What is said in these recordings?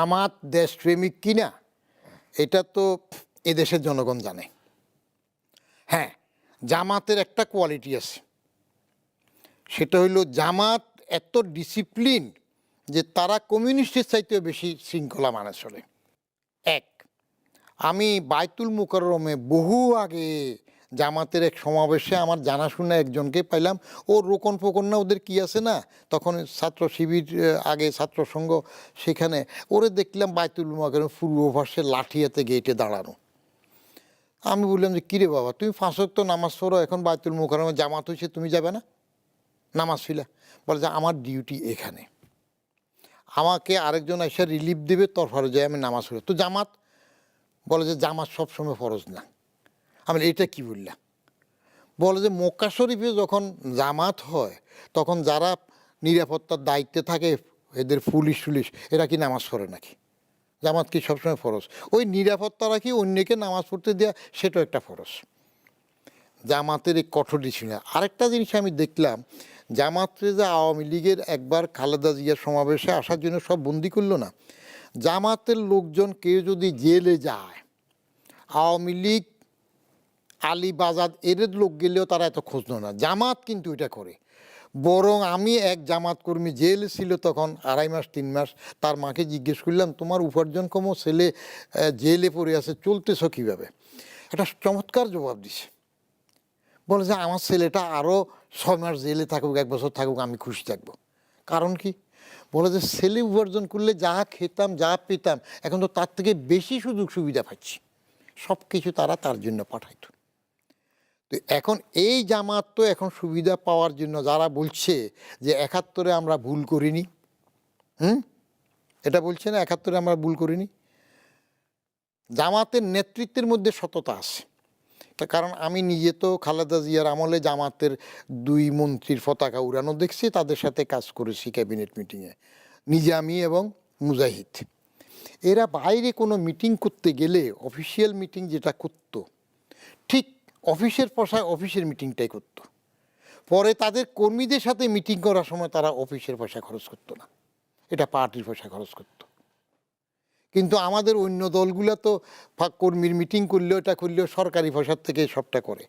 জামাত দেশপ্রেমিক কিনা এটা তো এদেশের জনগণ জানে। হ্যাঁ, জামাতের একটা কোয়ালিটি আছে, সেটা হইলো জামাত এত ডিসিপ্লিন যে তারা কমিউনিস্টের চাইতেও বেশি শৃঙ্খলা মানে চলে। এক, আমি বাইতুল মুকাররমে বহু আগে জামাতের এক সমাবেশে আমার জানাশোনা একজনকে পাইলাম। ও রোকন ফোকন না, ওদের কি আছে না, তখন ছাত্র শিবির, আগে ছাত্র সংঘ, সেখানে ওরে দেখলাম বাইতুল মুকাররমে পূর্ব পাশে লাঠি হাতে গেটে দাঁড়ানো। আমি বললাম যে কিরে বাবা, তুমি 5 ওয়াক্ত নামাজ পড়ো, এখন বাইতুল মুকাররমে জামাত হয়েছে, তুমি যাবে না নামাজ ফিলা? বলে যে আমার ডিউটি এখানে, আমাকে আরেকজন এসে রিলিফ দেবে, তোর ফরজ যায় আমি নামাজ পড়ি। তো জামাত বলে যে জামাত সবসময় ফরজ না। আমি এটা কি বললাম? বলে যে মক্কা শরীফে যখন জামাত হয় তখন যারা নিরাপত্তার দায়িত্বে থাকে, এদের পুলিশ টুলিশ, এরা কি নামাজ পড়ে নাকি? জামাত কি সবসময় ফরজ? ওই নিরাপত্তা রাখি অন্যকে নামাজ পড়তে দেওয়া, সেটাও একটা ফরজ। জামাতের এই কঠোর ডিসিপ্লিন। আরেকটা জিনিস আমি দেখলাম, জামাতে যে আওয়ামী লীগের একবার খালেদা জিয়ার সমাবেশে আসার জন্য সব বন্দি করলো না, জামাতের লোকজন কেউ যদি জেলে যায়, আওয়ামী লীগ আলী বাজাদ এদের লোক গেলেও তারা এত খোঁজ না। জামাত কিন্তু এটা করে। বরং আমি এক জামাত কর্মী জেলে ছিল তখন 2.5 মাস 3 মাস, তার মাকে জিজ্ঞেস করলাম, তোমার উপার্জন কম, ছেলে জেলে পড়ে আছে, চলতেছ কীভাবে? একটা চমৎকার জবাব দিছে। বলে যে আমার ছেলেটা আরও 6 মাস জেলে থাকুক, 1 বছর থাকুক, আমি খুশি থাকবো। কারণ কি? বলে যে ছেলে উপার্জন করলে যা খেতাম যা পেতাম, এখন তো তার থেকে বেশি সুযোগ সুবিধা পাচ্ছি। সব কিছু তারা তার জন্য পাঠাইতো। তো এখন এই জামাত তো এখন সুবিধা পাওয়ার জন্য যারা বলছে যে 71-এ আমরা ভুল করিনি, এটা বলছে না 71-এ আমরা ভুল করিনি, জামাতের নেতৃত্বের মধ্যে সততা আছে। কারণ আমি নিজে তো খালেদা জিয়ার আমলে জামাতের 2 মন্ত্রীর পতাকা উড়ানো দেখছি, তাদের সাথে কাজ করেছি ক্যাবিনেট মিটিংয়ে, নিজে আমি এবং মুজাহিদ। এরা বাইরে কোনো মিটিং করতে গেলে অফিসিয়াল মিটিং যেটা করত, ঠিক অফিসের পয়সায় অফিসের মিটিংটাই করত। পরে তাদের কর্মীদের সাথে মিটিং করার সময় তারা অফিসের পয়সা খরচ করতো না, এটা পার্টির পয়সা খরচ করতো। কিন্তু আমাদের অন্য দলগুলো তো কর্মীর মিটিং করলেও, এটা করলেও সরকারি পয়সার থেকে সবটা করে।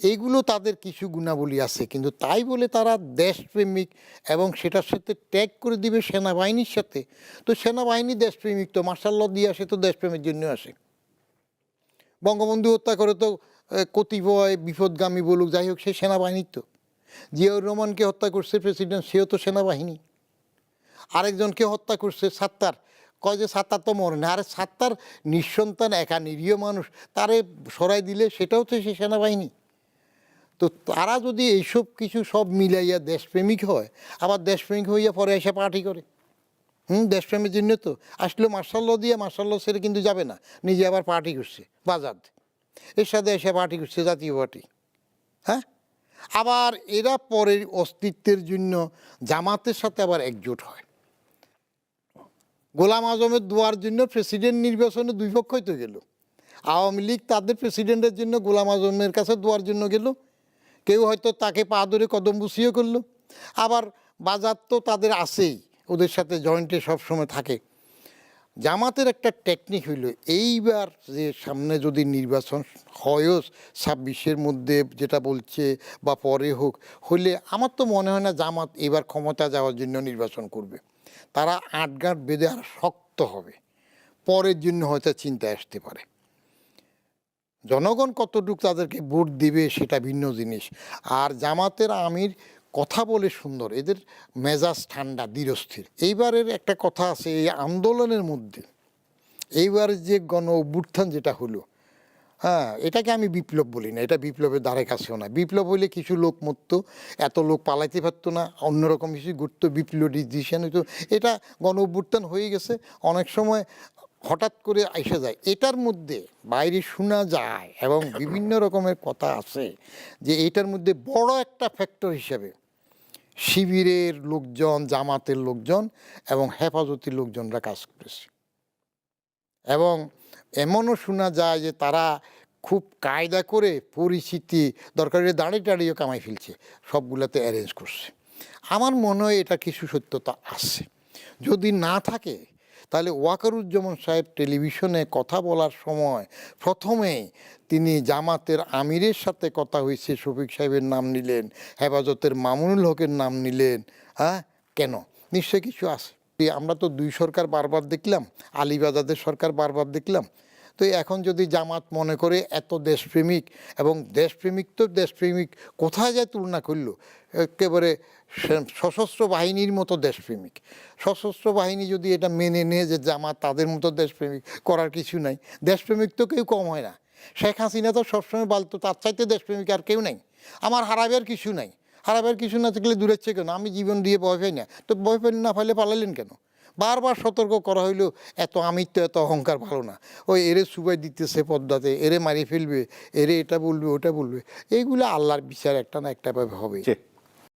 এইগুলো তাদের কিছু গুণাবলী আছে, কিন্তু তাই বলে তারা দেশপ্রেমিক এবং সেটার সাথে ট্যাগ করে দিবে সেনাবাহিনীর সাথে। তো সেনাবাহিনী দেশপ্রেমিক তো, মার্শাল ল দিয়ে আসে তো দেশপ্রেমের জন্য আসে। বঙ্গবন্ধু হত্যা করে তো কতিপয় বিপদগামী বলুক, যাই হোক, সে সেনাবাহিনীর তো। জিয়াউর রহমানকে হত্যা করছে প্রেসিডেন্ট, সেও তো সেনাবাহিনী। আরেকজনকে হত্যা করছে সাত্তার, কয় যে সাত্তার তো মরে না, আরে সাত্তার নিঃসন্তান, একা নিরীহ মানুষ, তারে সরাই দিলে সেটাও তো সে সেনাবাহিনী। তো তারা যদি এইসব কিছু সব মিলাইয়া দেশপ্রেমিক হয়, আবার দেশপ্রেমিক হইয়া পরে এসে পার্টি করে, দেশপ্রেমের জন্য তো আসলে মার্শাল ল দিয়ে, মার্শাল ল ছেড়ে কিন্তু যাবে না, নিজে আবার পার্টি করছে বাজাদ, এর সাথে এসে পার্টি করছে জাতীয় পার্টি। হ্যাঁ, আবার এরা পরের অস্তিত্বের জন্য জামাতের সাথে আবার একজোট হয়। গোলাম আজমের দোয়ার জন্য প্রেসিডেন্ট নির্বাচনে 2 পক্ষই তো গেল। আওয়ামী লীগ তাদের প্রেসিডেন্টের জন্য গোলাম আজমের কাছে দোয়ার জন্য গেল, কেউ হয়তো তাকে পা ধরে কদম বুসিও করলো। আবার বাজার তো তাদের আছেই, ওদের সাথে জয়েন্টে সবসময় থাকে। জামাতের একটা টেকনিক হইল, এইবার যে সামনে যদি নির্বাচন হয়ও 26-এর মধ্যে যেটা বলছে, বা পরে হোক, হইলে আমার তো মনে হয় না জামাত এবার ক্ষমতা যাওয়ার জন্য নির্বাচন করবে। তারা আটগাঁট বেঁধে আর শক্ত হবে, পরের জন্য হয়তো চিন্তায় আসতে পারে। জনগণ কতটুকু তাদেরকে ভোট দিবে সেটা ভিন্ন জিনিস। আর জামাতের আমির কথা বলে সুন্দর, এদের মেজাজ ঠান্ডা, ধীরস্থির। এইবারের একটা কথা আছে, এই আন্দোলনের মধ্যে এইবারের যে গণ অভ্যুত্থান যেটা হলো, হ্যাঁ, এটাকে আমি বিপ্লব বলি না, এটা বিপ্লবের ধারে কাছেও না। বিপ্লব হইলে কিছু লোক মরতো, এত লোক পালাইতে পারতো না, অন্যরকম কিছু ঘুরতো, বিপ্লব ডিসিশন হইতো। এটা গণ অভ্যুত্থান হয়ে গেছে, অনেক সময় হঠাৎ করে এসে যায়। এটার মধ্যে বাইরে শোনা যায় এবং বিভিন্ন রকমের কথা আছে যে এটার মধ্যে বড় একটা ফ্যাক্টর হিসেবে শিবিরের লোকজন, জামাতের লোকজন এবং হেফাজতের লোকজনরা কাজ করেছে। এবং এমনও শোনা যায় যে তারা খুব কায়দা করে পরিচিতি, দরকার দাঁড়িয়ে দাঁড়িয়েও কামাই ফেলছে, সবগুলোতে অ্যারেঞ্জ করছে। আমার মনে হয় এটা কিছু সত্যতা আছে। যদি না থাকে তাহলে ওয়াকারুজ্জামান সাহেব টেলিভিশনে কথা বলার সময় প্রথমেই তিনি জামাতের আমিরের সাথে কথা হয়েছে শফিক সাহেবের নাম নিলেন, হেফাজতের মামুনুল হকের নাম নিলেন। হ্যাঁ, কেন? নিশ্চয়ই কিছু আছে। আমরা তো দুই সরকার বারবার দেখলাম, আলীবাজাদের সরকার বারবার দেখলাম। তো এখন যদি জামাত মনে করে এত দেশপ্রেমিক, এবং দেশপ্রেমিক তো দেশপ্রেমিক কোথায় যায় তুলনা করলো, একেবারে সশস্ত্র বাহিনীর মতো দেশপ্রেমিক। সশস্ত্র বাহিনী যদি এটা মেনে নিয়ে যে জামাত তাদের মতো দেশপ্রেমিক, করার কিছু নাই। দেশপ্রেমিক তো কেউ কম হয় না। শেখ হাসিনা তো সবসময় বলতো তার চাইতে দেশপ্রেমিক আর কেউ নাই, আমার হারাবার কিছু নাই। হারাবার কিছু না থাকলে দূরের চেয়ে কেন, আমি জীবন দিয়ে ভয় পাই না, তো ভয় পাই না পাইলে পালালেন কেন? বারবার সতর্ক করা হইলো এত আমিত্ব এত অহংকার ভালো না। ওই এরে সুবাই দিতেছে পদ্মাতে, এরে মারিয়ে ফেলবে, এরে এটা বলবে ওটা বলবে, এইগুলো আল্লাহর বিচার একটা না একটা ভাবে হবে।